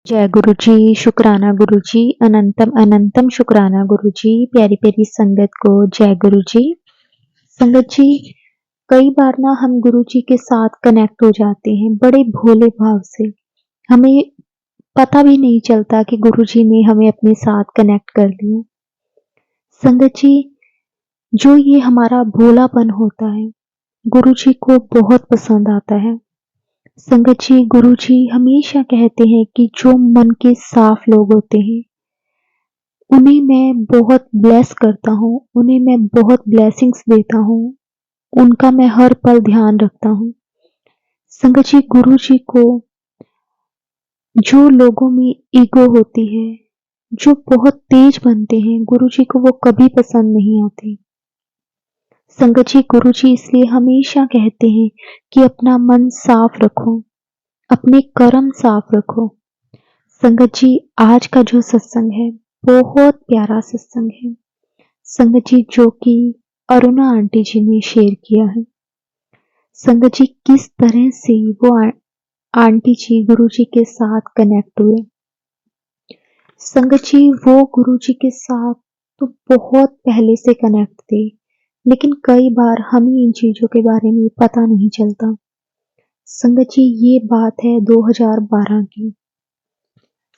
जय गुरु जी, शुक्राना गुरु जी, अनंतम अनंतम शुक्राना गुरु जी, प्यारी प्यारी संगत को जय गुरु जी। संगत जी, कई बार ना हम गुरु जी के साथ कनेक्ट हो जाते हैं बड़े भोले भाव से। हमें पता भी नहीं चलता कि गुरु जी ने हमें अपने साथ कनेक्ट कर लिया। संगत जी, जो ये हमारा भोलापन होता है, गुरु जी को बहुत पसंद आता है। संगत जी, गुरु जी हमेशा कहते हैं कि जो मन के साफ लोग होते हैं, उन्हें मैं बहुत ब्लेस करता हूँ, उन्हें मैं बहुत ब्लेसिंग्स देता हूँ, उनका मैं हर पल ध्यान रखता हूँ। संगत जी, गुरु जी को जो लोगों में ईगो होती है, जो बहुत तेज बनते हैं, गुरु जी को वो कभी पसंद नहीं आते। संगत जी, गुरु जी इसलिए हमेशा कहते हैं कि अपना मन साफ रखो, अपने कर्म साफ रखो। संगत जी, आज का जो सत्संग है, बहुत प्यारा सत्संग है। संगत जी, जो कि अरुणा आंटी जी ने शेयर किया है। संगत जी, किस तरह से वो आंटी जी गुरु जी के साथ कनेक्ट हुए। संगत जी, वो गुरु जी के साथ तो बहुत पहले से कनेक्ट थे, लेकिन कई बार हमें इन चीजों के बारे में पता नहीं चलता। संगत जी, ये बात है 2012 की।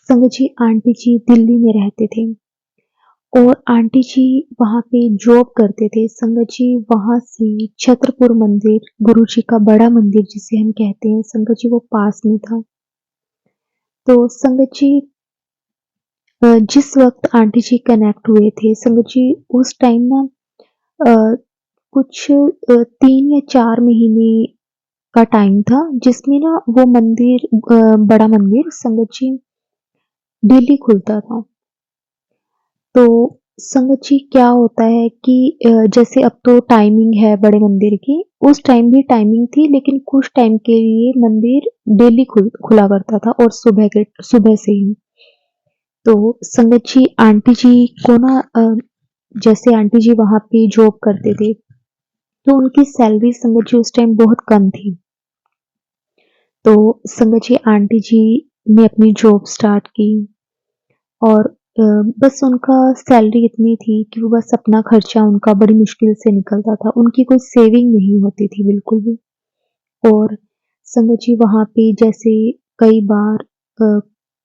संगत जी, आंटी जी दिल्ली में रहते थे और आंटी जी वहाँ पे जॉब करते थे। संगत जी, वहाँ से छतरपुर मंदिर, गुरु जी का बड़ा मंदिर जिसे हम कहते हैं, संगत जी वो पास में था। तो संगत जी, जिस वक्त आंटी जी कनेक्ट हुए थे, संगत जी उस टाइम ना अ, कुछ 3 या 4 महीने का टाइम था, जिसमें ना वो मंदिर, बड़ा मंदिर संगत जी डेली खुलता था। तो संगत जी, क्या होता है कि जैसे अब तो टाइमिंग है बड़े मंदिर की, उस टाइम भी टाइमिंग थी, लेकिन कुछ टाइम के लिए मंदिर डेली खुला करता था और सुबह से ही। तो संगत जी, आंटी जी को ना जैसे आंटी जी वहाँ पे जॉब करते थे, तो उनकी सैलरी संगत जी उस टाइम बहुत कम थी। तो संगत जी, आंटी जी ने अपनी जॉब स्टार्ट की और बस उनका सैलरी इतनी थी कि वो बस अपना खर्चा उनका बड़ी मुश्किल से निकलता था। उनकी कोई सेविंग नहीं होती थी बिल्कुल भी। और संगत जी वहाँ पे जैसे कई बार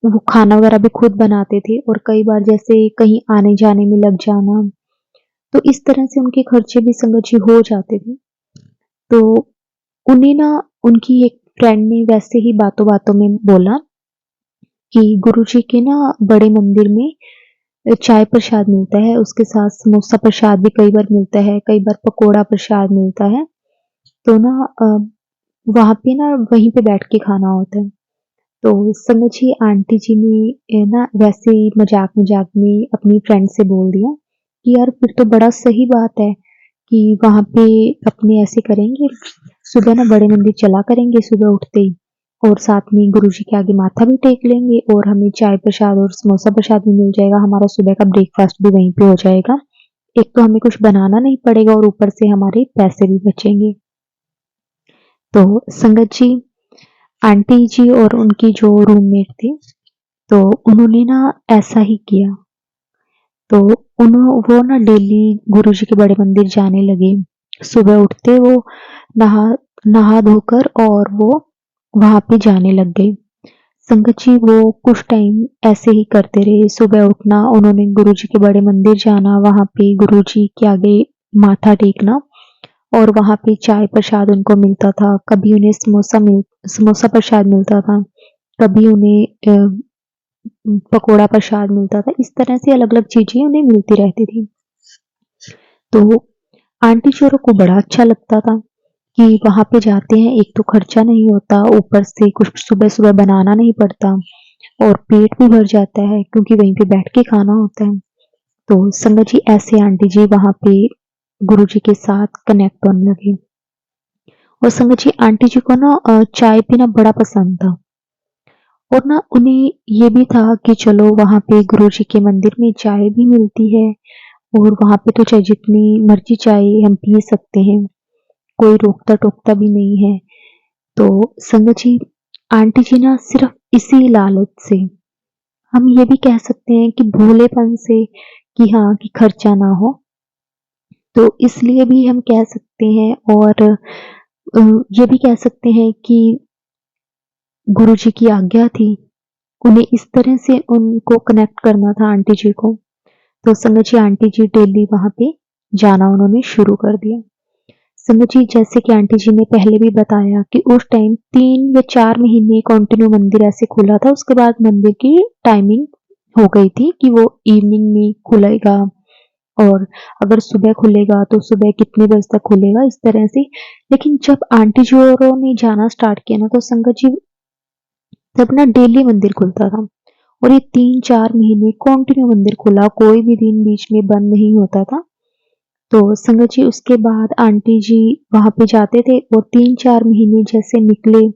वो खाना वगैरह भी खुद बनाते थे और कई बार जैसे कहीं आने-जाने में लग जाना, तो इस तरह से उनके खर्चे भी संगत जी हो जाते थे। तो उन्हें ना उनकी एक फ्रेंड ने वैसे ही बातों-बातों में बोला कि गुरुजी के ना बड़े मंदिर में चाय प्रसाद मिलता है, उसके साथ समोसा प्रसाद भी कई बार मिलता है, कई बार पकोड़ा प्रसाद मिलता है। तो ना वहाँ पे ना वहीं पे बैठ के खाना होता है। तो संगत जी, आंटी जी ने ना वैसे ही मज़ाक-मज़ाक में अपनी फ्रेंड से बोल दिया कि यार फिर तो बड़ा सही बात है कि वहाँ पे अपने ऐसे करेंगे, सुबह ना बड़े मंदिर चला करेंगे सुबह उठते ही और साथ में गुरुजी के आगे माथा भी टेक लेंगे और हमें चाय प्रसाद और समोसा प्रसाद भी मिल जाएगा, हमारा सुबह का ब्रेकफास्ट भी वहीं पे हो जाएगा। एक तो हमें कुछ बनाना नहीं पड़ेगा और ऊपर से हमारे पैसे भी बचेंगे। तो संगत जी, आंटी जी और उनकी जो रूममेट थी, तो उन्होंने ना ऐसा ही किया। तो वो ना डेली गुरुजी के बड़े मंदिर जाने लगे। सुबह उठते वो नहा नहा धोकर और वो वहाँ पे जाने लग गए। संगत जी, वो कुछ टाइम ऐसे ही करते रहे। सुबह उठना, उन्होंने गुरुजी के बड़े मंदिर जाना, वहाँ पे गुरुजी के आगे माथा टेकना और वहाँ पे चाय प्रसाद उनको मिलता था। कभी उन्हें समोसा प्रसाद मिलता था, कभी उन्हें पकोड़ा प्रसाद मिलता था। इस तरह से अलग-अलग चीज़ें उन्हें मिलती रहती थी। तो आंटी चोरों को बड़ा अच्छा लगता था कि वहाँ पे जाते हैं, एक तो खर्चा नहीं होता, ऊपर से कुछ सुबह-सुबह बनाना नहीं पड़ता और पेट भी भर जाता है क्योंकि वहीं पे बैठ के खाना होता है। तो संगत जी, ऐसे आंटी जी वहाँ पे गुरुजी के साथ कनेक्ट होने लगे। और संगत जी, आंटी जी को ना चाय पीना बड़ा पसंद था और ना उन्हें ये भी था कि चलो वहाँ पे गुरुजी के मंदिर में चाय भी मिलती है और वहाँ पे तो चाहे जितनी मर्ज़ी चाय हम पी सकते हैं, कोई रोकता-टोकता भी नहीं है। तो संगत जी, आंटी जी ना सिर्फ़ इसी लालच से हम ये भी कह सकते हैं कि भोलेपन से, कि हाँ, कि खर्चा ना हो, तो इसलिए भी हम कह सकते हैं। और ये भी कह सकते हैं कि गुरुजी की आज्ञा थी, उन्हें इस तरह से उनको कनेक्ट करना था आंटी जी को। तो संगत जी, आंटी जी डेली वहाँ पे जाना उन्होंने शुरू कर दिया। संगत जी, जैसे कि आंटी जी ने पहले भी बताया कि उस टाइम 3 या 4 महीने कंटिन्यू मंदिर ऐसे खुला था, उसके बाद मंदिर की टाइमिंग हो गई थी कि वो इवनिंग में खुलेगा, और अगर सुबह खुलेगा तो सुबह कितने बजे तक खुलेगा, इस तरह से। लेकिन जब आंटी जी औरों ने जाना स्टार्ट किया ना, तो संगत जी तब ना डेली मंदिर खुलता था, और ये 3-4 महीने कंटिन्यू मंदिर खुला, कोई भी दिन बीच में बंद नहीं होता था। तो संगत जी, उसके बाद आंटी जी वहाँ पे जाते थे, और 3-4 महीने जैसे निकले,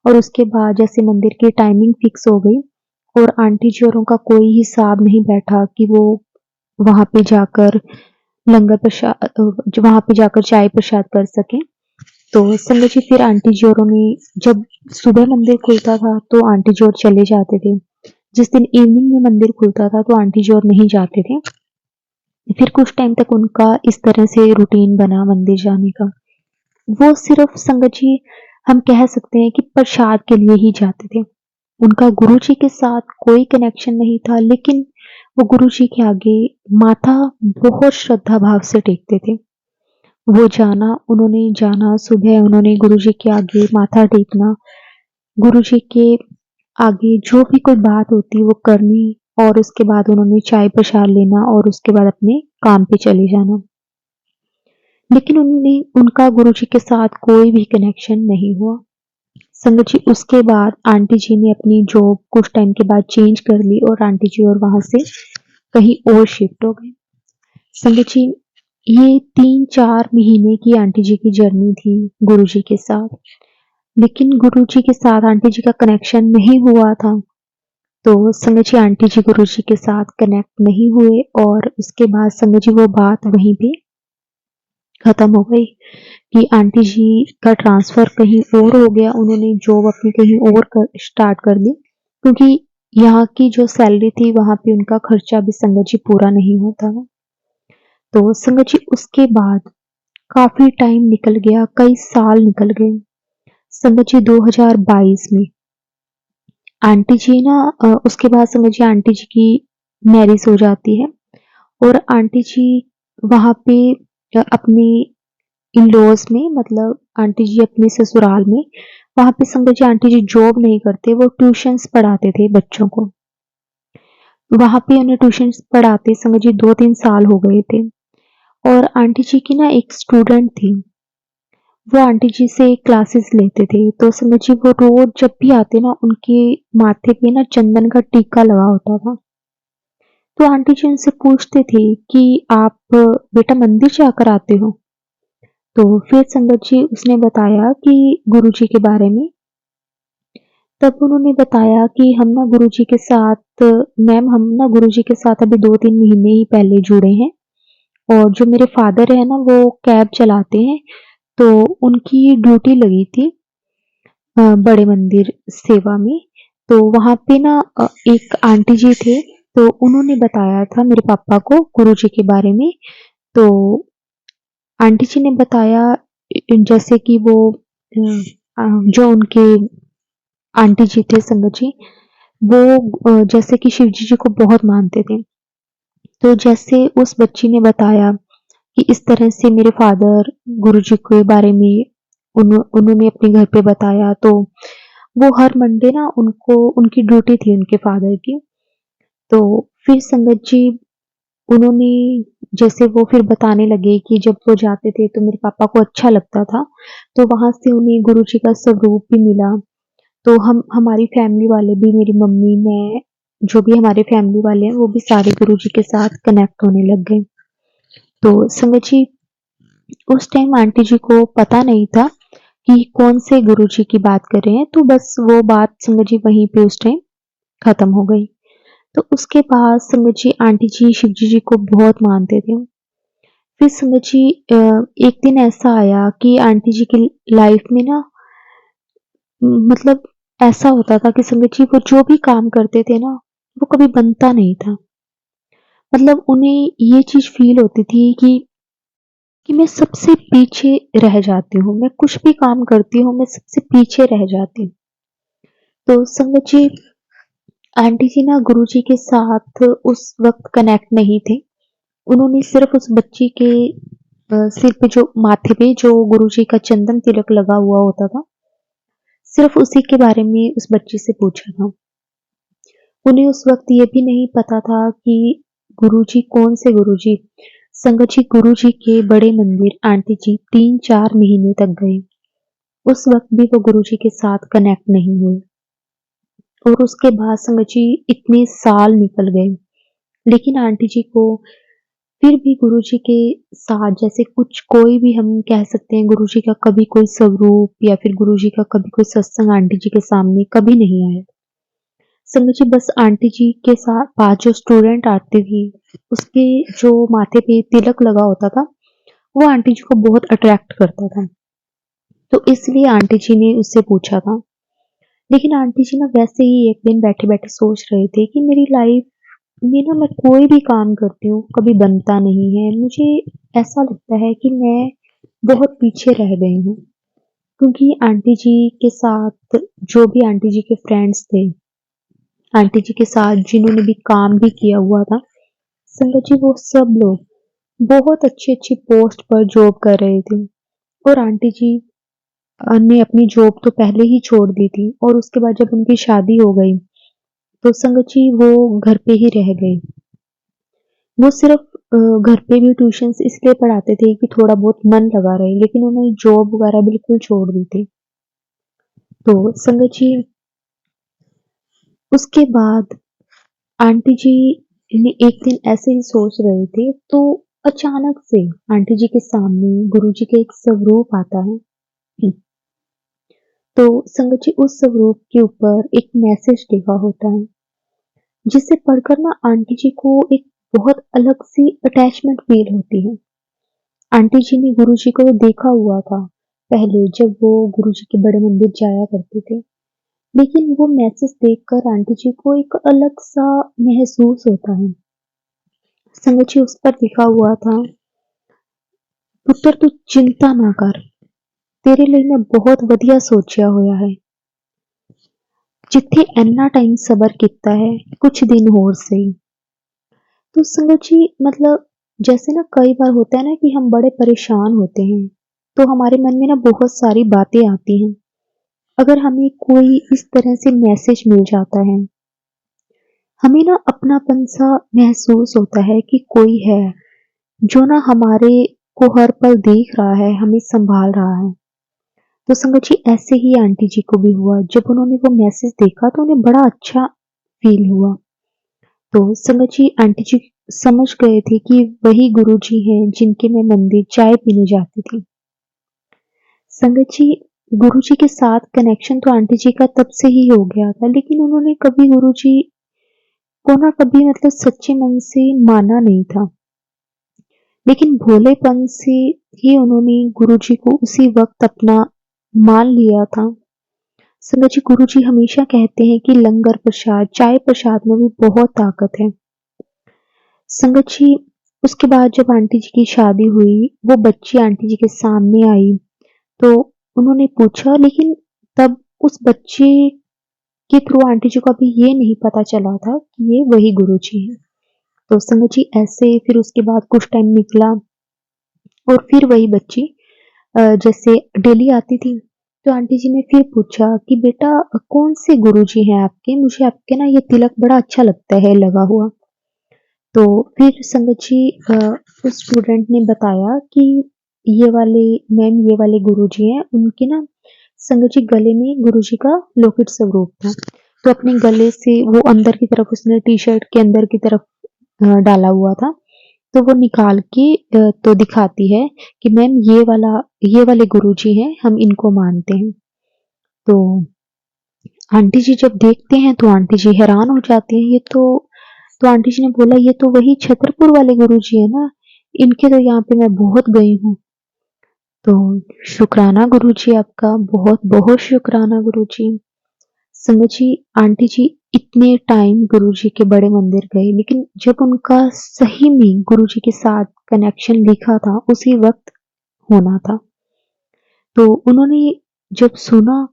और उसके बाद जैसे मंदिर की टाइमिंग फिक्स हो गई, और आंटी जी औरों का कोई हिसाब नहीं बैठा कि वो वहाँ पे जाकर लंगर प्रसाद, वहाँ पे जाकर चाय प्रसाद कर सकें। तो संगत जी, फिर आंटी जी औरों ने, जब सुबह मंदिर खुलता था तो आंटी जी और चले जाते थे, जिस दिन इवनिंग में मंदिर खुलता था तो आंटी जी और नहीं जाते थे। फिर कुछ टाइम तक उनका इस तरह से रूटीन बना मंदिर जाने का। वो सिर्फ संगत जी, हम कह सकते हैं कि प्रसाद के लिए ही जाते थे। उनका गुरुजी के साथ कोई कनेक्शन नहीं था, लेकिन वो गुरुजी के आगे माथा बहुत श्रद्धा भाव से टेकते थे। वो जाना, उन्होंने जाना, सुबह उन्होंने गुरुजी के आगे माथा टेकना, गुरुजी के आगे जो भी कोई बात होती वो करनी, और उसके बाद उन्होंने चाय प्रसाद लेना, और उसके बाद अपने काम पे चले जाना। लेकिन उन्होंने उनका गुरुजी के साथ कोई भी कनेक्शन नहीं हुआ। संगत जी, उसके बाद आंटी जी ने अपनी जॉब कुछ टाइम के बाद चेंज कर ली, और आंटी जी और वहां से कहीं और शिफ्ट हो गए। संगत जी, ये 3-4 महीने की आंटी जी की जर्नी थी गुरुजी के साथ, लेकिन गुरुजी के साथ आंटी जी का कनेक्शन नहीं हुआ था। तो संगत जी, आंटी जी गुरुजी के साथ कनेक्ट नहीं हुए, और उसके बाद संगत जी वो बात वहीं पे खत्म हो गई कि आंटी जी का ट्रांसफर कहीं और हो गया, उन्होंने जॉब अपनी कहीं और स्टार्ट कर दी, क्योंकि यहाँ की जो सैलरी थी वहां पे उनका खर्चा भी संगत जी पूरा नहीं होता था। तो संगत जी, उसके बाद काफी टाइम निकल गया, कई साल निकल गए। संगत जी, 2022 में आंटी जी ना, उसके बाद संगत जी आंटी जी की मैरिज हो जाती है, और आंटी जी वहां पे अपने इन-लॉज़ में, मतलब आंटी जी अपने ससुराल में, वहाँ पे संगत जी आंटी जी जॉब नहीं करते, वो ट्यूशन्स पढ़ाते थे बच्चों को। वहाँ पे उन्हें ट्यूशन्स पढ़ाते संगत जी 2-3 साल हो गए थे, और आंटी जी की ना एक स्टूडेंट थी, वो आंटी जी से क्लासेस लेते थे। तो संगत जी, वो रोज़ जब भी आते ना, उनके माथे पे ना चंदन का टीका लगा होता था। तो आंटी जी उनसे पूछते थे कि आप बेटा मंदिर जाकर आते हो? तो फिर संगत जी उसने बताया कि गुरुजी के बारे में। तब उन्होंने बताया कि हम ना गुरुजी के साथ, मैम हम ना गुरुजी के साथ अभी 2-3 महीने ही पहले जुड़े हैं, और जो मेरे फादर है ना वो कैब चलाते हैं, तो उनकी ड्यूटी लगी थी बड़े मंदिर सेवा में। तो वहाँ पे ना एक आंटी जी थे, तो उन्होंने बताया था मेरे पापा को गुरुजी के बारे में। तो आंटी जी ने बताया, जैसे कि वो जो उनके आंटी जी थे संगत जी, वो जैसे कि शिव जी को बहुत मानते थे। तो जैसे उस बच्ची ने बताया कि इस तरह से मेरे फादर गुरुजी के बारे में उन्होंने अपने घर पे बताया, तो वो हर मंडे ना उनको, उनकी ड्यूटी थी उनके फादर की। तो फिर संगत जी, उन्होंने, जैसे वो फिर बताने लगे कि जब वो जाते थे तो मेरे पापा को अच्छा लगता था, तो वहाँ से उन्हें गुरुजी का स्वरूप भी मिला। तो हम, हमारी फैमिली वाले भी, मेरी मम्मी, मैं, जो भी हमारे फैमिली वाले हैं वो भी सारे गुरुजी के साथ कनेक्ट होने लग गए। तो संगत जी, उस टाइम आंटी जी को पता नहीं था कि कौन से गुरुजी की बात कर रहे हैं, तो बस वो बात संगत जी वहीं पे उस टाइम खत्म हो गई। तो उसके बाद संगत जी आंटी जी शिव जी को बहुत मानते थे। फिर संगत जी, एक दिन ऐसा आया कि आंटी जी की लाइफ में ना, मतलब ऐसा होता था कि संगत जी वो जो भी काम करते थे ना, वो कभी बनता नहीं था। मतलब उन्हें ये चीज़ फ़ील होती थी कि मैं सबसे पीछे रह जाती हूँ, मैं कुछ भी काम करती हूँ, मैं सबसे पीछे रह जाती हूँ। तो संगत जी, आंटी जी ना गुरुजी के साथ उस वक़्त कनेक्ट नहीं थे। उन्होंने सिर्फ़ उस बच्ची के सिर पे जो माथे पे जो गुरुजी का चंदन तिलक लगा हुआ होता था, सिर्फ़ उसी के बारे में उस बच्ची से पूछा था। उन्हें उस वक़्त ये भी नहीं पता था कि गुरुजी कौन से गुरुजी। संगत जी, गुरुजी के बड़े मंदिर आंटी जी 3-4 महीने तक गए। उस वक़्त भी वो गुरुजी के साथ कनेक्ट नहीं हुए और उसके बाद संगत जी इतने साल निकल गए। लेकिन आंटी जी को फिर भी गुरुजी के साथ जैसे कुछ कोई भी हम कह सकते हैं गुरुजी का कभी कोई स्वरूप या फिर गुरुजी का कभी कोई सत्संग आंटी जी के सामने कभी नहीं आया। संगत जी, बस आंटी जी के साथ पास जो स्टूडेंट आती थी, उसके जो माथे पे तिलक लगा होता था, वो आंटी जी को बहुत अट्रैक्ट करता था। तो इसलिए आंटी जी ने उससे पूछा था। लेकिन आंटी जी ना वैसे ही एक दिन बैठे-बैठे सोच रहे थे कि मेरी लाइफ में ना मैं कोई भी काम करती हूँ, कभी बनता नहीं है। मुझे ऐसा लगता है कि मैं बहुत पीछे रह गई हूँ। क्योंकि आंटी जी के साथ जो भी आंटी जी के फ्रेंड्स थे, आंटी जी के साथ जिन्होंने भी काम भी किया हुआ था, संगत जी वो सब लोग बहुत अच्छी-अच्छी पोस्ट पर जॉब कर रहे थे और आंटी जी ने अपनी जॉब तो पहले ही छोड़ दी थी और उसके बाद जब उनकी शादी हो गई, तो संगत जी वो घर पे ही रह गए। वो सिर्फ घर पे भी ट्यूशन्स इसलिए पढ़ाते थे कि थोड़ा बहुत मन लगा रहे, लेकिन उन्होंने जॉब वगैरह बिल्कुल छोड़ दी थी। तो संगत जी उसके बाद आंटी जी ने एक दिन ऐसे ही सोच रहे थे, तो अचानक से आंटी जी के सामने गुरुजी का एक स्वरूप आता है। तो संगत जी उस स्वरूप के ऊपर एक मैसेज लिखा होता है, जिसे पढ़कर ना आंटी जी को एक बहुत अलग सी अटैचमेंट फील होती है। आंटी जी ने गुरुजी को देखा हुआ था पहले जब वो गुरुजी के बड़े मंदिर जाया करते थे। लेकिन वो मैसेज देखकर आंटी जी को एक अलग सा महसूस होता है। संगत जी उस पर लिखा हुआ था, पुत्र तू चिंता ना कर, तेरे लिए मैं बहुत ਵਧੀਆ ਸੋਚਿਆ ਹੋਇਆ ਹੈ। जिथे इन्ना टाइम सबर किया है, कुछ दिन होर सही। तो संगत जी मतलब जैसे ना कई बार होता है ना कि हम बड़े परेशान होते हैं, तो हमारे मन में ना बहुत सारी बातें आती हैं। अगर हमें कोई इस तरह से मैसेज मिल जाता है, हमें ना अपनापन सा महसूस होता है कि कोई है जो ना हमारे को हर पल देख रहा है, हमें संभाल रहा है। तो संगत जी ऐसे ही आंटी जी को भी हुआ। जब उन्होंने वो मैसेज देखा तो उन्हें बड़ा अच्छा फील हुआ। तो संगत जी आंटी जी समझ गए थे कि वही गुरुजी हैं जिनके मैं मंदिर चाय पीने जाती थी। संगत जी गुरुजी के साथ कनेक्शन तो आंटी जी का तब से ही हो गया था, लेकिन उन्होंने कभी गुरुजी को ना कभी मतलब सच्चे मन से माना नहीं था। लेकिन भोलेपन से ही उन्होंने गुरुजी को उसी वक़्त अपना मान लिया था। संगत जी गुरुजी हमेशा कहते हैं कि लंगर प्रसाद, चाय प्रसाद में भी बहुत ताकत है। संगत जी उसके बाद जब आंटी जी की शादी हुई, वो बच्ची आंटी जी के सामने आई, तो उन्होंने पूछा, लेकिन तब उस बच्चे के थ्रू आंटी जी को अभी ये नहीं पता चला था कि ये वही गुरुजी हैं। तो संगत जी ऐसे फिर उसके बाद कुछ टाइम निकला और फिर वही बच्ची जैसे डेली आती थी, तो आंटी जी ने फिर पूछा कि बेटा कौन से गुरुजी हैं आपके? मुझे आपके ना ये तिलक बड़ा अच्छा लगता है लगा हुआ। तो फिर संगत जी उस स्टूडेंट ने बताया कि ये वाले मैम ये वाले गुरुजी हैं, उनके ना संगत जी गले में गुरुजी का लोकेट स्वरूप था। तो अपने गले से वो अंदर की तरफ उसने टी-शर्ट के अंदर की तरफ डाला हुआ था। तो वो निकाल के तो दिखाती है कि मैम ये वाले गुरुजी हैं, हम इनको मानते हैं। तो आंटी जी जब देखते हैं तो आंटी जी हैरान हो जाती हैं, तो आंटी जी ने बोला ये तो वही छतरपुर वाले गुरुजी है ना, इनके तो यहाँ पे मैं बहुत गई हूँ। तो शुक्राना गुरुजी आपका, बहुत बहुत शुक्राना गुरुजी। संगत जी आंटी जी इतने टाइम गुरुजी के बड़े मंदिर गए, लेकिन जब उनका सही में गुरुजी के साथ कनेक्शन लिखा था, उसी वक्त होना था। तो उन्होंने जब सुना,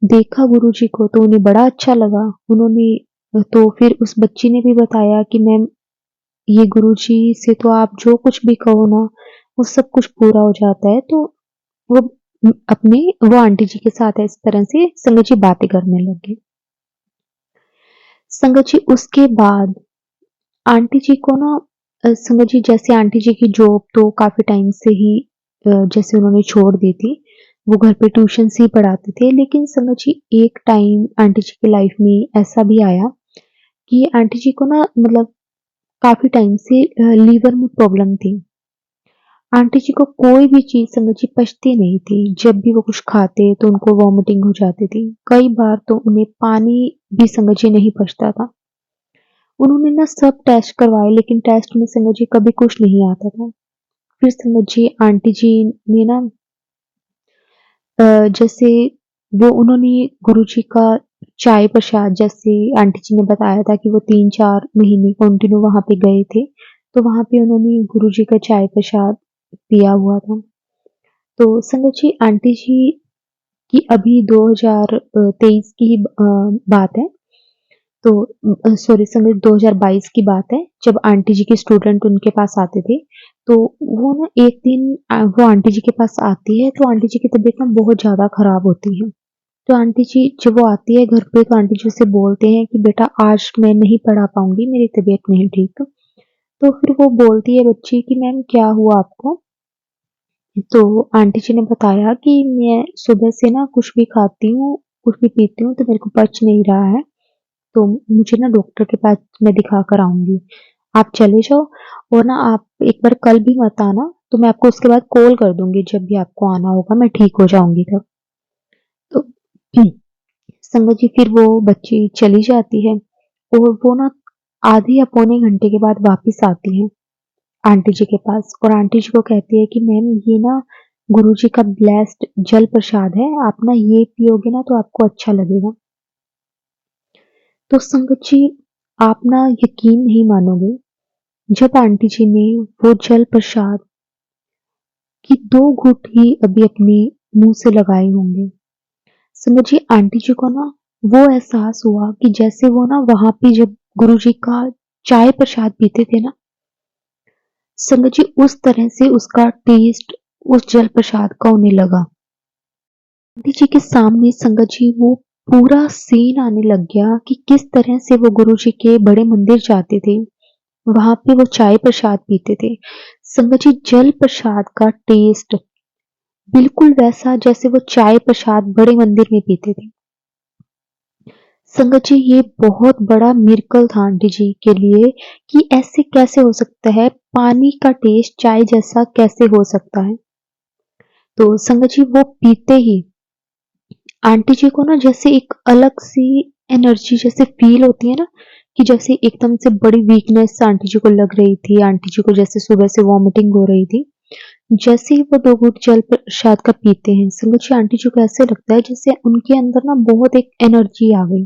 देखा गुरुजी को, तो उन्हें बड़ा अच्छा लगा। उन्होंने तो फिर उस बच्ची ने भी बताया कि मैम, ये गुरुजी से तो आप जो कुछ भी कहो ना, वो सब कुछ पूरा हो जाता है। तो वो अपने वो आंटी जी के साथ इस तरह से संगत जी बातें करने लगे। संगत जी उसके बाद आंटी जी को ना, संगत जी जैसे आंटी जी की जॉब तो काफी टाइम से ही जैसे उन्होंने छोड़ दी थी, वो घर पे ट्यूशन ही पढ़ाते थे। लेकिन संगत जी एक टाइम आंटी जी की लाइफ में ऐसा भी आया कि आंटी जी को ना, मतलब काफी टाइम से लीवर में प्रॉब्लम थी। आंटी जी को कोई भी चीज संगत जी पचती नहीं थी। जब भी वो कुछ खाते तो उनको वॉमिटिंग हो जाती थी। कई बार तो उन्हें पानी भी संगत जी नहीं पचता था। उन्होंने ना सब टेस्ट करवाए, लेकिन टेस्ट में संगत जी कभी कुछ नहीं आता था। फिर संगत जी आंटी जी ने ना, जैसे वो उन्होंने गुरुजी का चाय प्रसाद, जैसे आंटी जी ने बताया था कि वो 3-4 महीने कंटिन्यू वहाँ पे गए थे, तो वहाँ पे उन्होंने गुरुजी का चाय प्रसाद पिया हुआ था। तो संगत जी आंटी जी की अभी 2023 की ही बात है। तो सॉरी संगत, 2022 की बात है, जब आंटी जी के स्टूडेंट उनके पास आते थे। तो वो ना एक दिन वो आंटी जी के पास आती है, तो आंटी जी की तबीयत ना बहुत ज़्यादा खराब होती है। तो आंटी जी जब वो आती है घर पे, तो आंटी जी उसे बोलते हैं कि बेटा, आज मैं नहीं पढ़ा पाऊँगी, मेरी तबीयत नहीं ठीक। तो फिर वो बोलती है बच्ची कि मैम क्या हुआ आपको? तो आंटी जी ने बताया कि मैं सुबह से ना कुछ भी खाती हूँ, कुछ भी पीती हूँ, तो मेरे को पच नहीं रहा है। तो मुझे ना डॉक्टर के पास मैं दिखा कर आऊँगी। आप चले जाओ, और ना आप एक बार कल भी मत आना, तो मैं आपको उसके बाद कॉल कर दूँगी जब भी आपको आना होगा, मैं ठीक हो जाऊँगी तब। तो संगत जी फिर वो बच्ची चली जाती है, और वो ना आधे या पौने घंटे के बाद वापस आती है आंटी जी के पास, और आंटी जी को कहती है कि मैम, ये ना गुरुजी का ब्लेस्ड जल प्रसाद है, आप ना ये पियोगे ना तो आपको अच्छा लगेगा। तो संगत जी, आप ना यकीन नहीं मानोगे, जब आंटी जी ने वो जल प्रसाद की 2 घूँट ही अभी अपने मुँह से लगाए होंगे, संगत जी आंटी जी को ना वो एहसास हुआ कि जैसे वो ना वहाँ पे जब गुरुजी का चाय प्रसाद पीते थे ना, संगत जी उस तरह से उसका टेस्ट उस जल प्रसाद का उन्हें लगा। आंटी जी के सामने संगत जी वो पूरा सीन आने लग गया कि किस तरह से वो गुरुजी के बड़े मंदिर जाते थे, वहाँ पे वो चाय प्रसाद पीते थे। संगत जी जल प्रसाद का टेस्ट बिल्कुल वैसा जैसे वो चाय प्रसाद बड़े मंदिर में पीते थे। संगत जी ये बहुत बड़ा मिरेकल था आंटी जी के लिए कि ऐसे कैसे हो सकता है, पानी का टेस्ट चाय जैसा कैसे हो सकता है। तो संगत जी वो पीते ही आंटी जी को ना जैसे एक अलग सी एनर्जी जैसे फील होती है ना, कि जैसे एकदम से बड़ी वीकनेस आंटी जी को लग रही थी। आंटी जी को जैसे सुबह से वॉमिटिंग हो रही थी। जैसे ही वो 2 घूँट जल प्रसाद का पीते हैं, संगत जी आंटी जी को ऐसे लगता है जैसे उनके अंदर ना बहुत एक एनर्जी आ गई,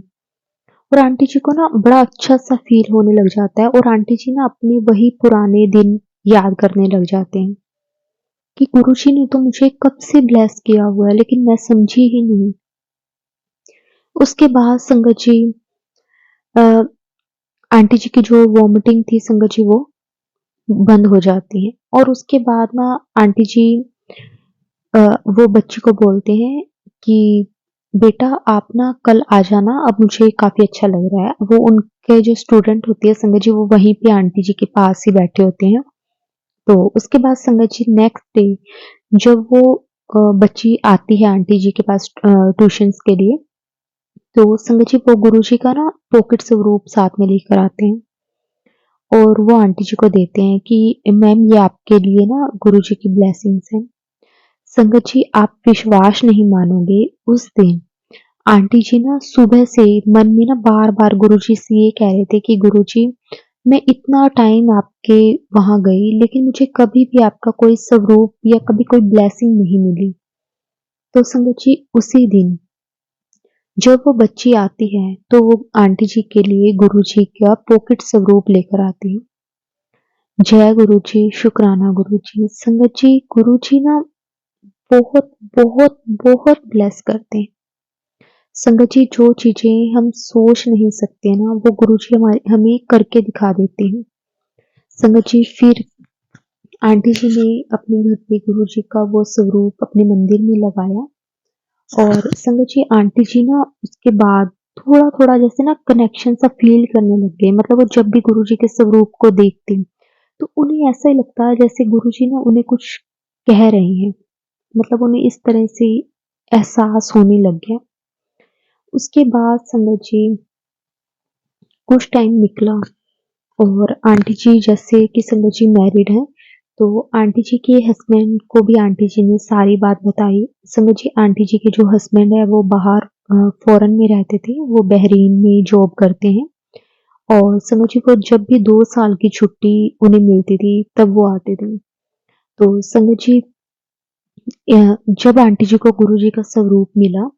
और आंटी जी को ना बड़ा अच्छा-सा फ़ील होने लग जाता है, और आंटी जी ना अपने वही पुराने दिन याद करने लग जाते हैं कि गुरुजी ने तो मुझे कब से ब्लेस किया हुआ है, लेकिन मैं समझी ही नहीं। उसके बाद संगत जी, अ, आंटी जी की जो वॉमिटिंग थी संगत जी, वो बंद हो जाती है, और उसके बाद ना आंटी जी वो बच्ची को बोलते हैं कि बेटा, आप ना कल आ जाना, अब मुझे काफ़ी अच्छा लग रहा है। वो उनके जो स्टूडेंट होती है संगत जी, वो वहीं पे आंटी जी के पास ही बैठे होते हैं। तो उसके बाद संगत जी नेक्स्ट डे जब वो बच्ची आती है आंटी जी के पास ट्यूशन्स के लिए, तो संगत जी वो गुरुजी का ना पॉकेट स्वरूप साथ में लेकर आते हैं, और वो आंटी जी को देते हैं कि मैम, ये आपके लिए ना गुरुजी की ब्लेसिंग्स हैं। संगत जी आप विश्वास नहीं मानोगे, उस दिन आंटी जी ना सुबह से मन में ना बार-बार गुरुजी से ये कह रहे थे कि गुरुजी, मैं इतना टाइम आपके वहाँ गई, लेकिन मुझे कभी भी आपका कोई स्वरूप या कभी कोई ब्लेसिंग नहीं मिली। तो संगत जी उसी दिन जब वो बच्ची आती है तो वो आंटी जी के लिए गुरुजी का पॉकेट स्वरूप लेकर आती है। जय गुरुजी, शुक्राना गुरुजी। संगत जी, गुरुजी ना बहुत बहुत बहुत ब्लेस करते हैं। संगत जी, जो चीजें हम सोच नहीं सकते ना, वो गुरुजी हमारे हमें करके दिखा देते हैं। संगत जी, फिर आंटी जी ने अपने घर पे गुरुजी का वो स्वरूप अपने मंदिर में लगाया। और संगत जी, आंटी जी ना उसके बाद थोड़ा थोड़ा जैसे ना कनेक्शन सा फील करने लग गए। मतलब वो जब भी गुरुजी के स्वरूप को देखती तो उन्हें ऐसा ही लगता है जैसे गुरुजी ना उन्हें कुछ कह रहे हैं। मतलब उन्हें इस तरह से एहसास होने लग गया। उसके बाद संगत जी कुछ टाइम निकला और आंटी जी जैसे कि संगत जी मैरिड हैं, तो आंटी जी के हस्बैंड को भी आंटी जी ने सारी बात बताई। संगत जी, आंटी जी के जो हस्बैंड है वो बाहर फॉरेन में रहते थे, वो बहरीन में जॉब करते हैं। और संगत जी को जब भी 2 साल की छुट्टी उन्हें मिलती थी तब वो आते थे। तो संगत जी जब आंटी जी को गुरुजी का स्वरूप मिला,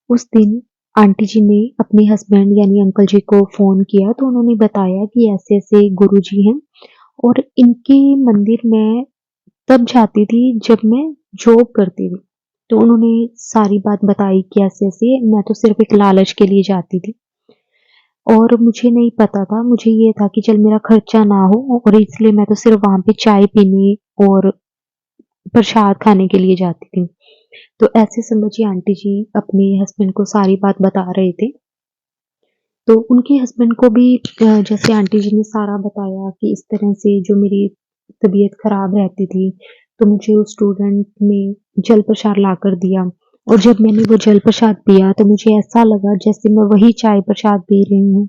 उस दिन आंटी जी ने अपने हस्बैंड यानी अंकल जी को फ़ोन किया तो उन्होंने बताया कि ऐसे-ऐसे गुरुजी हैं और इनके मंदिर मैं तब जाती थी जब मैं जॉब करती थी। तो उन्होंने सारी बात बताई कि ऐसे-ऐसे मैं तो सिर्फ़ एक लालच के लिए जाती थी और मुझे नहीं पता था, मुझे ये था कि चल मेरा खर्चा ना हो और इसलिए मैं तो सिर्फ़ वहाँ पे चाय पीने और प्रसाद खाने के लिए जाती थी। तो ऐसे समझिए आंटी जी अपने हस्बैंड को सारी बात बता रहे थे। तो उनके हस्बैंड को भी जैसे आंटी जी ने सारा बताया कि इस तरह से जो मेरी तबीयत खराब रहती थी, तो मुझे उस स्टूडेंट ने जल प्रसाद लाकर दिया और जब मैंने वो जल प्रसाद पिया तो मुझे ऐसा लगा जैसे मैं वही चाय प्रसाद पी रही हूँ।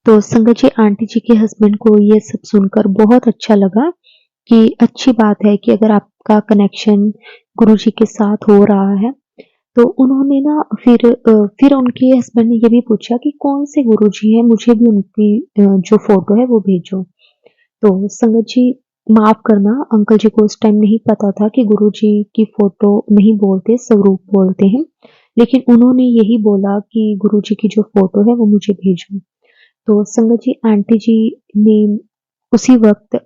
तो संगत जी, आंटी जी के हस्बैंड को ये सब सुनकर बहुत अच्छा लगा कि अच्छी बात है कि अगर आपका कनेक्शन गुरुजी के साथ हो रहा है, तो उन्होंने ना फिर उनके हस्बैंड ने ये भी पूछा कि कौन से गुरुजी हैं, मुझे भी उनकी जो फ़ोटो है वो भेजो। तो संगत जी, माफ़ करना, अंकल जी को उस टाइम नहीं पता था कि गुरुजी की फ़ोटो नहीं बोलते, स्वरूप बोलते हैं। लेकिन उन्होंने यही बोला कि गुरुजी की जो फ़ोटो है वो मुझे भेजो। तो संगत जी, आंटी जी ने उसी वक़्त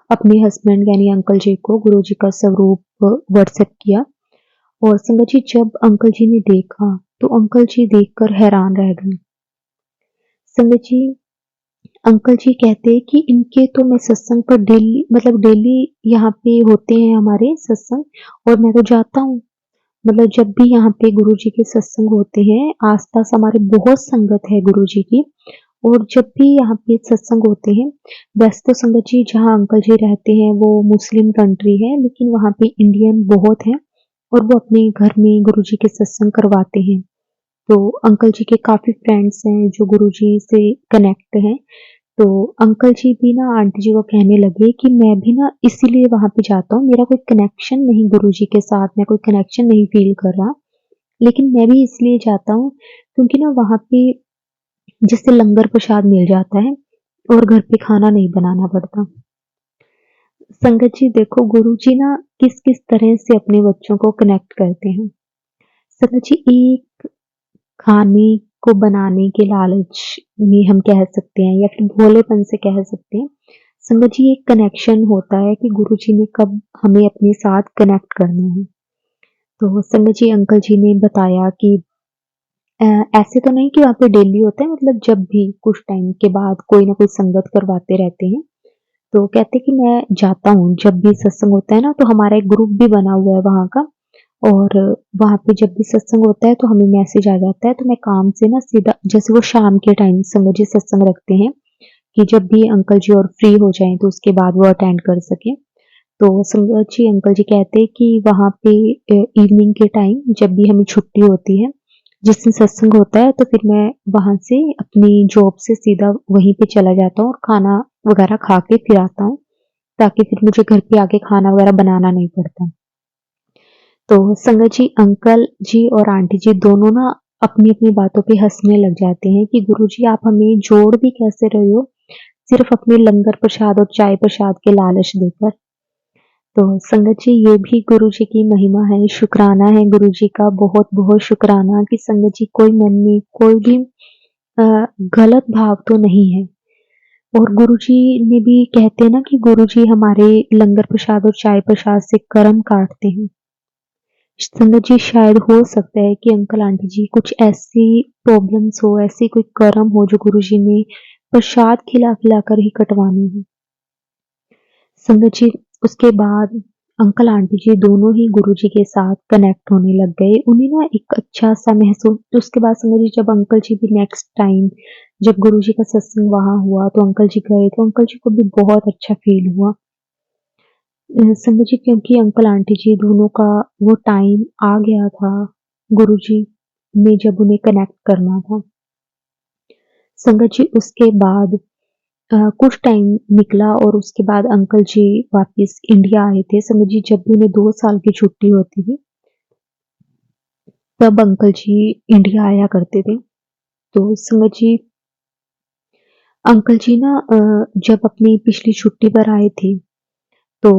अपने हस्बैंड यानी अंकल जी को गुरुजी का स्वरूप व्हाट्सएप किया और संगत जी जब अंकल जी ने देखा, तो अंकल जी देखकर हैरान रह गए। संगत जी, अंकल जी कहते हैं कि इनके तो मैं सत्संग पर डेली यहाँ पे होते हैं हमारे सत्संग और मैं तो जाता हूँ। मतलब जब भी यहाँ पे गुरुजी के सत्संग होते हैं, आस-पास हमारे बहुत संगत है गुरुजी की और जब भी यहाँ पे सत्संग होते हैं, वैसे तो संगत जी जहाँ अंकल जी रहते हैं वो मुस्लिम कंट्री है, लेकिन वहाँ पे इंडियन बहुत हैं और वो अपने घर में गुरुजी के सत्संग करवाते हैं। तो अंकल जी के काफ़ी फ्रेंड्स हैं जो गुरुजी से कनेक्ट हैं। तो अंकल जी भी ना आंटी जी को कहने लगे कि मैं भी ना इसीलिए वहाँ पे जाता हूँ, मेरा कोई कनेक्शन नहीं गुरुजी के साथ, मैं कोई कनेक्शन नहीं फ़ील कर रहा, लेकिन मैं भी इसलिए जाता हूँ क्योंकि ना वहाँ पे जैसे लंगर प्रसाद मिल जाता है और घर पे खाना नहीं बनाना पड़ता। संगत जी देखो, गुरुजी ना किस-किस तरह से अपने बच्चों को कनेक्ट करते हैं। संगत जी, एक खाने को बनाने के लालच में हम कह सकते हैं या फिर भोलेपन से कह सकते हैं। संगत जी, एक कनेक्शन होता है कि गुरुजी ने कब हमें अपने साथ कनेक्ट करना है। तो संगत जी, अंकल जी ने बताया कि अ, ऐसे तो नहीं कि वहाँ पे डेली होता है, मतलब जब भी कुछ टाइम के बाद कोई ना कोई संगत करवाते रहते हैं। तो कहते कि मैं जाता हूँ, जब भी सत्संग होता है ना तो हमारा एक ग्रुप भी बना हुआ है वहाँ का और वहाँ पे जब भी सत्संग होता है तो हमें मैसेज आ जाता है, तो मैं काम से ना सीधा जैसे वो शाम के टाइम संगत जी सत्संग रखते हैं कि जब भी अंकल जी और फ्री हो जाएँ तो उसके बाद वो अटेंड कर सकें। तो संगत जी अंकल जी कहते हैं कि वहाँ पे इवनिंग के टाइम जब भी हमें छुट्टी होती है, जिस दिन सत्संग होता है तो फिर मैं वहाँ से अपनी जॉब से सीधा वहीं पे चला जाता हूँ और खाना वगैरह खा के फिर आता हूँ, ताकि फिर मुझे घर पे आके खाना वगैरह बनाना नहीं पड़ता। तो संगत जी अंकल जी और आंटी जी दोनों ना अपनी-अपनी बातों पे हँसने लग जाते हैं कि गुरुजी आप हमें जोड़ भी कैसे रहे हो, सिर्फ़ अपने लंगर प्रसाद और चाय प्रसाद के लालच देकर। तो संगत जी ये भी गुरु जी की महिमा है, शुक्राना है गुरु जी का बहुत-बहुत शुक्राना कि संगत जी कोई मन में कोई भी गलत भाव तो नहीं है। और गुरु जी ने भी कहते हैं ना कि गुरु जी हमारे लंगर प्रसाद और चाय प्रसाद से कर्म काटते हैं। संगत जी शायद हो सकता है कि अंकल आंटी जी कुछ ऐसी प्रॉब्लम्स हो, ऐसी कोई कर्म हो जो गुरु जी ने प्रसाद खिला-खिला कर ही कटवानी हो। संगत जी उसके बाद अंकल आंटी जी दोनों ही गुरुजी के साथ कनेक्ट होने लग गए। उन्हें ना एक अच्छा-सा महसूस तो उसके बाद संगत जी जब अंकल जी भी नेक्स्ट टाइम जब गुरुजी का सत्संग वहाँ हुआ तो अंकल जी गए तो अंकल जी को भी बहुत अच्छा फ़ील हुआ। संगत जी क्योंकि अंकल आंटी जी दोनों का वो टाइम आ गया था, गुरुजी ने जब उन्हें कनेक्ट करना था। संगत जी उसके बाद कुछ टाइम निकला और उसके बाद अंकल जी वापस इंडिया आए थे। समझ जी जब भी उन्हें 2 साल की छुट्टी होती थी, तब अंकल जी इंडिया आया करते थे। तो समझ जी अंकल जी ना जब अपनी पिछली छुट्टी पर आए थे, तो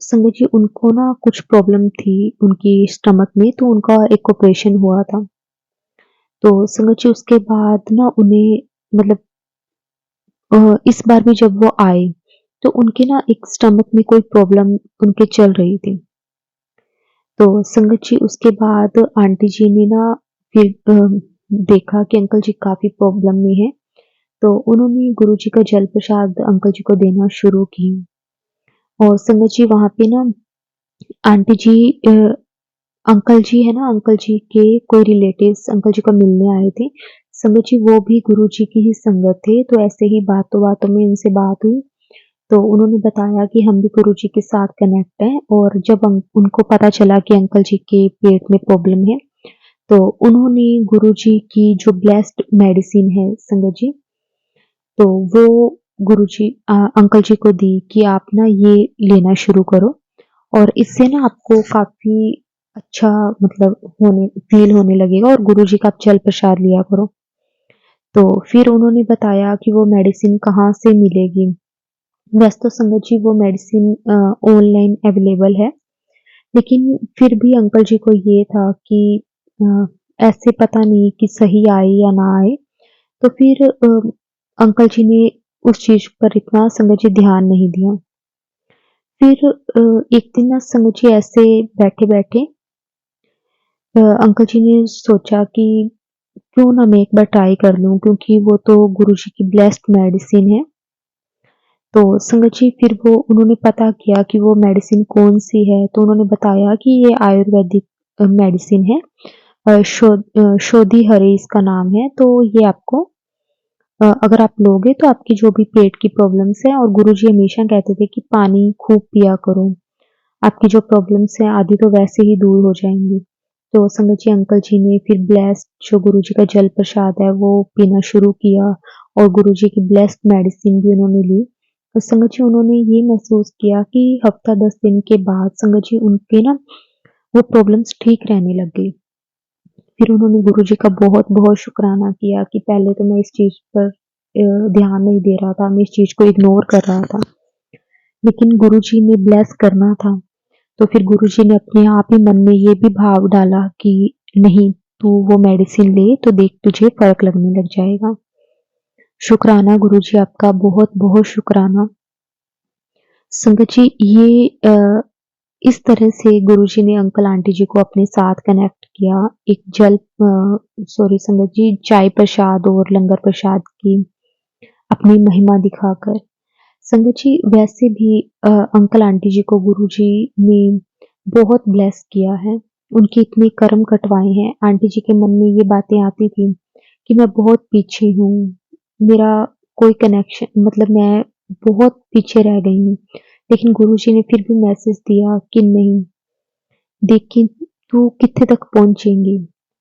संगत जी उनको ना कुछ प्रॉब्लम थी उनकी स्टमक में, तो उनका एक ऑपरेशन हुआ था। तो संगत जी उसके बाद ना उन्हें मतलब इस बार भी जब वो आए, तो उनके ना एक स्टमक में कोई प्रॉब्लम उनके चल रही थी। तो संगत जी उसके बाद आंटी जी ने ना फिर देखा कि अंकल जी काफ़ी प्रॉब्लम में हैं, तो उन्होंने गुरुजी का जल प्रसाद अंकल जी को देना शुरू की। और संगत जी वहाँ पे ना आंटी जी अंकल जी है ना, अंकल जी के कोई रिलेटिव्स अंकल जी को मिलने आए थे। संगत जी वो भी गुरुजी की ही संगत थे, तो ऐसे ही बातों-बातों में उनसे बात हुई, तो उन्होंने बताया कि हम भी गुरुजी के साथ कनेक्ट हैं और जब उनको पता चला कि अंकल जी के पेट में प्रॉब्लम है, तो उन्होंने गुरुजी की जो ब्लेस्ड मेडिसिन है संगत जी, तो वो गुरुजी अंकल जी को दी कि आप ना ये लेना शुरू करो और इससे ना आपको काफ़ी अच्छा मतलब होने फ़ील होने लगेगा और गुरुजी का आप जल प्रसाद लिया करो। तो फिर उन्होंने बताया कि वो मेडिसिन कहाँ से मिलेगी। वैसे तो संगत जी वो मेडिसिन ऑनलाइन अवेलेबल है, लेकिन फिर भी अंकल जी को ये था कि अ, ऐसे पता नहीं कि सही आए या ना आए, तो फिर अंकल जी ने उस चीज़ पर इतना संगत जी ध्यान नहीं दिया। फिर एक दिन ना संगत जी ऐसे बैठे-बैठे अंकल जी ने सोचा कि क्यों ना मैं एक बार ट्राई कर लूँ क्योंकि वो तो गुरुजी की ब्लेस्ड मेडिसिन है। तो संगत जी फिर वो उन्होंने पता किया कि वो मेडिसिन कौन-सी है, तो उन्होंने बताया कि ये आयुर्वेदिक मेडिसिन है। शोधी हरे इसका नाम है, तो ये आपको अगर आप लोगे तो आपकी जो भी पेट की प्रॉब्लम्स हैं और गुरुजी हमेशा कहते थे कि पानी खूब पिया करो, आपकी जो प्रॉब्लम्स हैं आधी तो वैसे ही दूर हो जाएँगी। तो संगत जी अंकल जी ने फिर ब्लेस्ड जो गुरुजी का जल प्रसाद है वो पीना शुरू किया और गुरुजी की ब्लेस्ड मेडिसिन भी उन्होंने ली। तो संगत जी उन्होंने ये महसूस किया कि हफ्ता 10 दिन के बाद संगत जी उनके ना वो प्रॉब्लम्स ठीक रहने लग गई। फिर उन्होंने गुरुजी का बहुत-बहुत शुक्राना किया कि पहले तो मैं इस चीज़ पर ध्यान नहीं दे रहा था, मैं इस चीज़ को इग्नोर कर रहा था। लेकिन गुरुजी ने ब्लेस करना था, तो फिर गुरुजी ने अपने आप ही मन में ये भी भाव डाला कि नहीं, तू वो मेडिसिन ले तो देख तुझे फ़र्क लगने लग जाएगा। शुक्राना गुरुजी आपका बहुत-बहुत शुक्राना। संगत जी ये इस तरह से गुरुजी ने अंकल आंटी जी को अपने साथ कनेक्ट किया। एक सॉरी संगत जी चाय प्रसाद और लंगर प्रसाद की अपनी महिमा दिखाकर। संगत जी वैसे भी अंकल आंटी जी को गुरुजी ने बहुत ब्लेस किया है। उनके इतने कर्म कटवाए हैं। आंटी जी के मन में ये बातें आती थी कि मैं बहुत पीछे हूँ, मेरा कोई कनेक्शन मतलब मैं बहुत पीछे रह गई हूँ। लेकिन गुरुजी ने फिर भी मैसेज दिया कि नहीं, देखिए तू कित्थे तक पहुँचेंगी।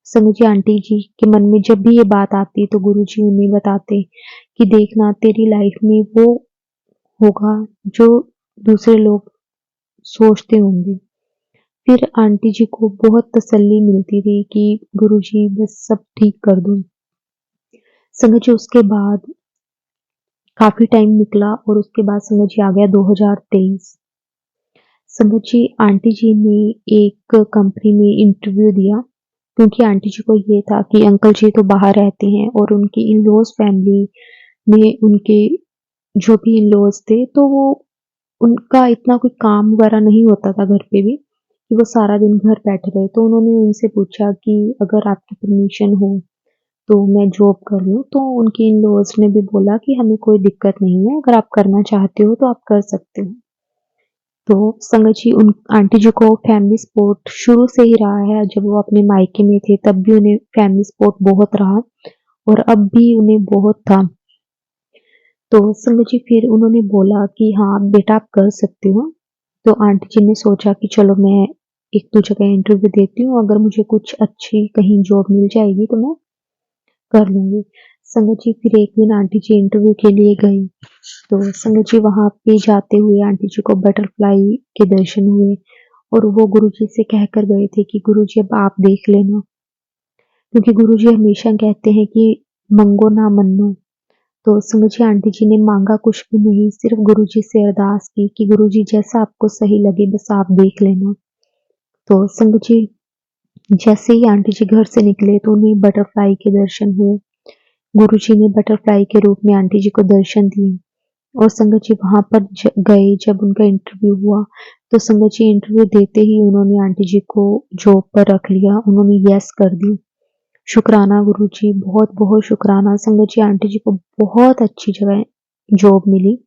समझिए आंटी जी के मन में जब भी ये बात आती तो गुरुजी उन्हें बताते कि देखना तेरी लाइफ में वो होगा जो दूसरे लोग सोचते होंगे। फिर आंटी जी को बहुत तसल्ली मिलती थी कि गुरुजी बस सब ठीक कर दो। समझिए उसके बाद काफ़ी टाइम निकला और उसके बाद समझिए आ गया 2023। संगत जी, आंटी जी ने एक कंपनी में इंटरव्यू दिया, क्योंकि आंटी जी को ये था कि अंकल जी तो बाहर रहते हैं और उनकी इन-लॉज़ फैमिली में उनके जो भी इन-लॉज़ थे, तो वो उनका इतना कोई काम वगैरह नहीं होता था घर पे भी, कि वो सारा दिन घर बैठे रहे। तो उन्होंने उनसे पूछा कि अगर आपकी परमिशन हो, तो मैं जॉब कर लूँ? तो उनके इन-लॉज़ ने भी बोला कि हमें कोई दिक्कत नहीं है, अगर आप करना चाहते हो तो आप कर सकते हो। तो संगत जी, उन आंटी जी को फैमिली सपोर्ट शुरू से ही रहा है। जब वो अपने मायके में थे तब भी उन्हें फैमिली सपोर्ट बहुत रहा और अब भी उन्हें बहुत था। तो संगत जी, फिर उन्होंने बोला कि हाँ बेटा आप कर सकते हो। तो आंटी जी ने सोचा कि चलो मैं 1-2 जगह इंटरव्यू देती हूँ, अगर मुझे कुछ अच्छी कहीं जॉब मिल जाएगी तो मैं कर लूँगी। संगत जी, फिर एक दिन आंटी जी इंटरव्यू के लिए गई। तो संगत जी, वहाँ पे जाते हुए आंटी जी को बटरफ्लाई के दर्शन हुए और वो गुरुजी से कहकर गए थे कि गुरुजी अब आप देख लेना, क्योंकि गुरुजी हमेशा कहते हैं कि मंगो ना मन्नो। तो संगत जी, आंटी जी ने मांगा कुछ भी नहीं, सिर्फ गुरुजी से अरदास की कि गुरुजी जैसा आपको सही लगे बस आप देख लेना। तो संगत जी, जैसे ही आंटी जी घर से निकले तो उन्हें बटरफ्लाई के दर्शन हुए। गुरुजी ने बटरफ्लाई के रूप में आंटी जी को दर्शन दिए और संगत जी वहाँ पर गए जब उनका इंटरव्यू हुआ, तो संगत जी इंटरव्यू देते ही उन्होंने आंटी जी को जॉब पर रख लिया, उन्होंने यस कर दी। शुक्राना गुरुजी, बहुत-बहुत शुक्राना। संगत जी, आंटी जी को बहुत अच्छी जगह जॉब मिली।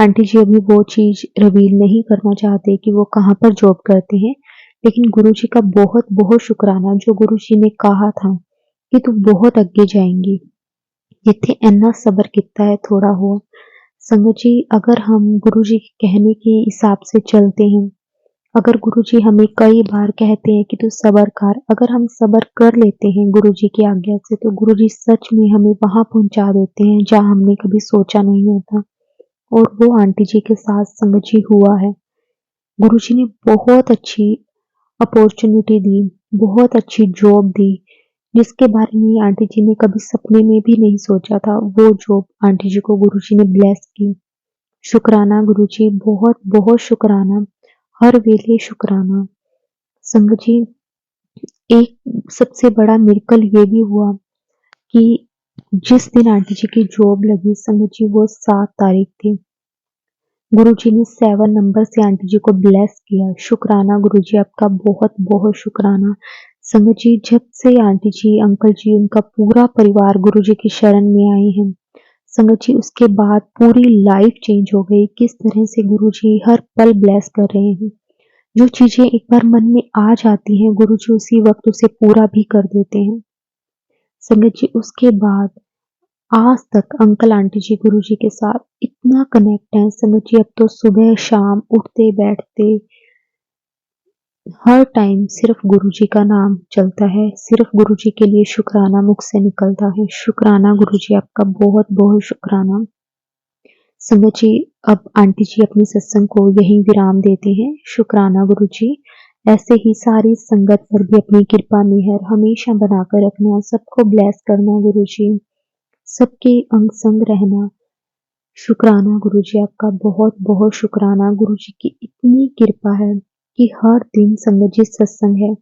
आंटी जी अभी वो चीज़ रिवील नहीं करना चाहते कि वो कहाँ पर जॉब करते हैं, लेकिन गुरुजी का बहुत-बहुत शुक्राना जो गुरुजी ने कहा था कि तू बहुत ਅੱਗੇ जाएँगी। जिथे इन्ना सब्र किया है थोड़ा हो। संगत जी, अगर हम गुरुजी के कहने के हिसाब से चलते हैं, अगर गुरुजी हमें कई बार कहते हैं कि तू सब्र कर, अगर हम सब्र कर लेते हैं गुरुजी की आज्ञा से, तो गुरुजी सच में हमें वहाँ पहुँचा देते हैं जहाँ हमने कभी सोचा नहीं होता। और वो आंटी जी के साथ संगत जी हुआ है। गुरुजी ने बहुत अच्छी अपॉर्चुनिटी दी, बहुत अच्छी जॉब दी, जिसके बारे में आंटी जी ने कभी सपने में भी नहीं सोचा था, वो जॉब आंटी जी को गुरुजी ने ब्लेस की। शुक्राना गुरुजी, बहुत-बहुत शुक्राना, हर वेले शुक्राना। संगत जी, एक सबसे बड़ा मिरेकल ये भी हुआ कि जिस दिन आंटी जी की जॉब लगी संगत जी, वो 7 तारीख थी। गुरुजी ने 7 नंबर से आंटी जी को ब्लेस किया। शुक्राना गुरुजी, आपका बहुत-बहुत शुक्राना। संगत जी, जब से आंटी जी, अंकल जी, उनका पूरा परिवार गुरुजी की शरण में आए हैं, संगत जी उसके बाद पूरी लाइफ चेंज हो गई। किस तरह से गुरुजी हर पल ब्लेस कर रहे हैं। जो चीज़ें एक बार मन में आ जाती हैं, गुरुजी उसी वक़्त उसे पूरा भी कर देते हैं। संगत जी, उसके बाद आज तक अंकल आंटी जी गुरुजी के साथ इतना कनेक्ट हैं संगत जी, अब तो सुबह शाम उठते बैठते हर टाइम सिर्फ गुरुजी का नाम चलता है, सिर्फ गुरुजी के लिए शुक्राना मुख से निकलता है। शुक्राना गुरुजी, आपका बहुत-बहुत शुक्राना। संगत जी, अब आंटी जी अपने सत्संग को यहीं विराम देते हैं। शुक्राना गुरुजी। ऐसे ही सारी संगत पर भी अपनी कृपा मेहर हमेशा बनाकर रखना, सबको ब्लेस करना गुरुजी, सबके अंग संग रहना। शुक्राना गुरुजी, आपका बहुत-बहुत शुक्राना। गुरुजी की इतनी कृपा है कि हर दिन संगत जी सत्संग है।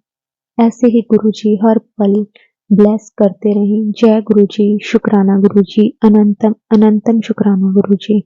ऐसे ही गुरुजी हर पल ब्लेस करते रहें। जय गुरुजी, शुक्राना गुरुजी, अनंतम अनंतम शुक्राना गुरुजी।